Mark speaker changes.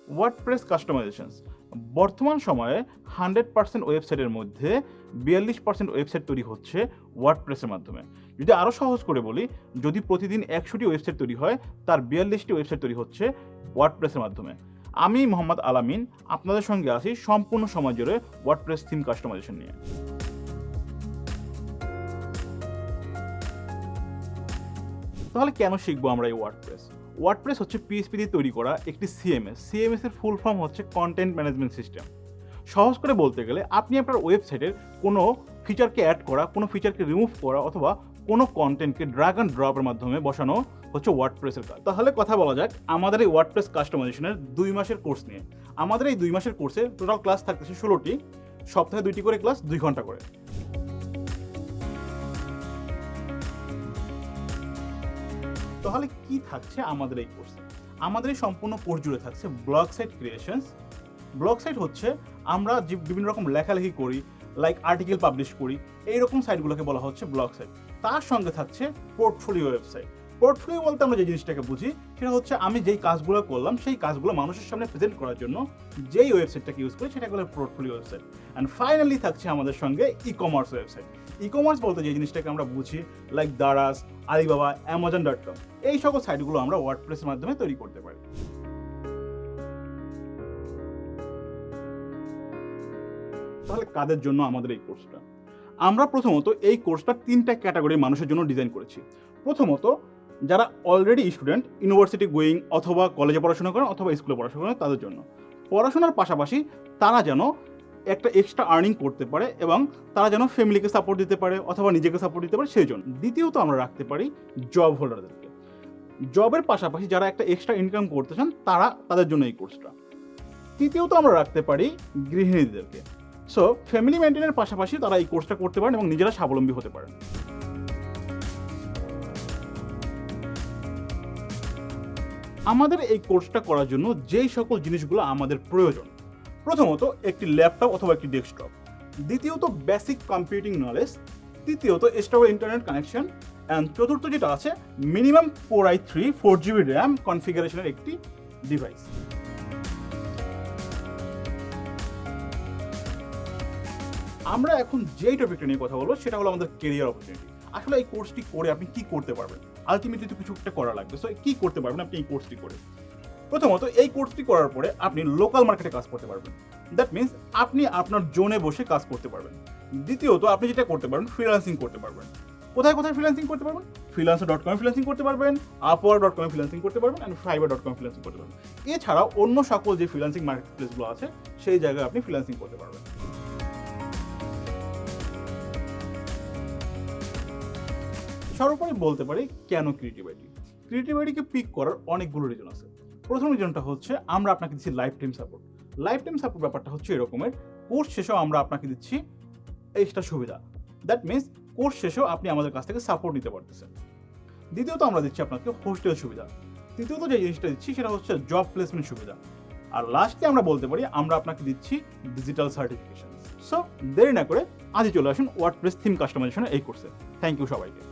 Speaker 1: WordPress কাস্টমাইজেশনস। বর্তমান সময়ে 100% ওয়েবসাইটের মধ্যে 42% ওয়েবসাইট তৈরি হচ্ছে ওয়ার্ডপ্রেসের মাধ্যমে। যদি আরও সহজ করে বলি, যদি প্রতিদিন 100টি ওয়েবসাইট তৈরি হয়, তার 42টি ওয়েবসাইট তৈরি হচ্ছে ওয়ার্ডপ্রেসের মাধ্যমে। আমি মোহাম্মদ আলামিন আপনাদের সঙ্গে আছি সম্পূর্ণ সময় জুড়ে ওয়ার্ডপ্রেস থিম কাস্টমাইজেশন নিয়ে। তাহলে কেন শিখবো আমরা এই ওয়ার্ডপ্রেস? ওয়ার্ডপ্রেস হচ্ছে পিএইচপি দিয়ে তৈরি করা একটি সিএমএস। সিএমএস এর ফুল ফর্ম হচ্ছে কন্টেন্ট ম্যানেজমেন্ট সিস্টেম। সহজ করে বলতে গেলে আপনি আপনার ওয়েবসাইটের কোনো ফিচারকে অ্যাড করা, কোনো ফিচারকে রিমুভ করা অথবা কোনো কন্টেন্টকে ড্র্যাগ অ্যান্ড ড্রপের মাধ্যমে বসানো হচ্ছে ওয়ার্ডপ্রেসের কাজ। তাহলে কথা বলা যাক আমাদের এই ওয়ার্ডপ্রেস কাস্টমাইজেশনের 2 মাসের কোর্স নিয়ে। আমাদের এই 2 মাসের কোর্সে টোটাল ক্লাস থাকতেছে 16টি, সপ্তাহে 2টি করে ক্লাস 2 ঘন্টা করে। তাহলে কি থাকছে আমাদের এই কোর্সে? আমাদের এই সম্পূর্ণ কোর্স জুড়ে থাকছে blog site creations. Blog site হচ্ছে আমরা যে বিভিন্ন রকম লেখালেখি করি, লাইক আর্টিকেল পাবলিশ করি, এইরকম সাইটগুলোকে বলা হচ্ছে ব্লগ সাইট। তার সঙ্গে থাকছে পোর্টফোলিও ওয়েবসাইট। পোর্টফোলিও বলতে আমরা যে জিনিসটাকে বুঝি সেটা হচ্ছে আমি যেই কাজগুলো করলাম সেই কাজগুলো মানুষের সামনে প্রেজেন্ট করার জন্য যেই ওয়েবসাইটটাকে ইউজ করি সেটাকে বলে পোর্টফোলিও ওয়েবসাইট। অ্যান্ড ফাইনালি থাকছে আমাদের সঙ্গে e commerce website. E commerce বলতে যে জিনিসটাকে আমরা বুঝি লাইক দারাজ, আলিবাবা, অ্যামাজন.com, এই সকল সাইটগুলো আমরা ওয়ার্ডপ্রেসের মাধ্যমে তৈরি করতে পারি। তাহলে কাদের জন্য আমাদের এই কোর্সটা? আমরা প্রথমত এই কোর্সটা 3টা ক্যাটাগরির মানুষের জন্য ডিজাইন করেছি। প্রথমত যারা অলরেডি স্টুডেন্ট, ইউনিভার্সিটি গোয়িং অথবা কলেজে পড়াশোনা করেন অথবা স্কুলে পড়াশোনা করেন, তাদের জন্য। পড়াশোনার পাশাপাশি তারা যেন একটা এক্সট্রা আর্নিং করতে পারে এবং তারা যেন ফ্যামিলিকে সাপোর্ট দিতে পারে অথবা নিজেকে সাপোর্ট দিতে পারে সেই জন্য। দ্বিতীয়ত আমরা রাখতে পারি জব হোল্ডারদেরকে। জবের পাশাপাশি যারা একটা এক্সট্রা ইনকাম করতে চান তাদের জন্য এই কোর্সটা। তৃতীয়ত আমরা রাখতে পারি গৃহিণীদেরকে। সো ফ্যামিলি মেনটেনের পাশাপাশি তারা এই কোর্সটা করতে পারেন এবং নিজেরা স্বাবলম্বী হতে পারেন। আমাদের এই কোর্সটা করার জন্য যেই সকল জিনিসগুলো আমাদের প্রয়োজন, প্রথমত একটি ল্যাপটপ অথবা একটি ডেস্কটপ, দ্বিতীয়ত বেসিক কম্পিউটিং নলেজ, তৃতীয়ত স্টেবল ইন্টারনেট কানেকশন, অ্যান্ড চতুর্থ যেটা আছে মিনিমাম 4i3 4GB র্যাম কনফিগারেশনের একটি ডিভাইস। আমরা এখন যেই টপিকটা নিয়ে কথা বলবো সেটা হলো আমাদের কেরিয়ার অপরচুনিটি। আসলে এই কোর্সটি করে আপনি কি করতে পারবেন? আলটিমেটলি তো কিছু একটা করা লাগবে। সো কি করতে পারবেন আপনি এই কোর্সটি করে? প্রথমত এই কোর্সটি করার পরে আপনি লোকাল মার্কেটে কাজ করতে পারবেন। দ্যাট মিনস আপনি আপনার জোনে বসে কাজ করতে পারবেন। দ্বিতীয়ত আপনি যেটা করতে পারবেন, ফ্রিল্যান্সিং করতে পারবেন। কোথায় কোথায় ফ্রিল্যান্সিং করতে পারবেন? freelancer.com ফ্রিল্যান্সিং করতে পারবেন, upwork.com ফ্রিল্যান্সিং করতে পারবেন, and fiverr.com ফ্রিল্যান্সিং করতে পারবেন। এছাড়াও অন্য সকল যে ফ্রিল্যান্সিং মার্কেট প্লেসগুলো আছে সেই জায়গায় আপনি ফ্রিল্যান্সিং করতে পারবেন। সর্বোপরি বলতে পারি কেন ক্রিয়েটিভিটি। ক্রিয়েটিভিটিকে পিক করার অনেকগুলো রিজন আছে। প্রথম রিজনটা হচ্ছে আমরা আপনাকে দিচ্ছি life time support. Life time support ব্যাপারটা হচ্ছে এরকমের, কোর্স শেষেও আমরা আপনাকে দিচ্ছি এক্সট্রা সুবিধা। দ্যাট মিনস কোর্স শেষেও আপনি আমাদের কাছ থেকে সাপোর্ট নিতে পারতেছেন। দ্বিতীয়ত আমরা দিচ্ছি আপনাকে হোস্টেল সুবিধা। তৃতীয়ত যে জিনিসটা দিচ্ছি সেটা হচ্ছে জব প্লেসমেন্ট সুবিধা। আর লাস্টে আমরা বলতে পারি আমরা আপনাকে দিচ্ছি ডিজিটাল সার্টিফিকেশন। সো দেরি না করে আজই চলে আসুন ওয়ার্ডপ্রেস থিম কাস্টমাইজেশনের এই কোর্সে। থ্যাংক ইউ সবাইকে।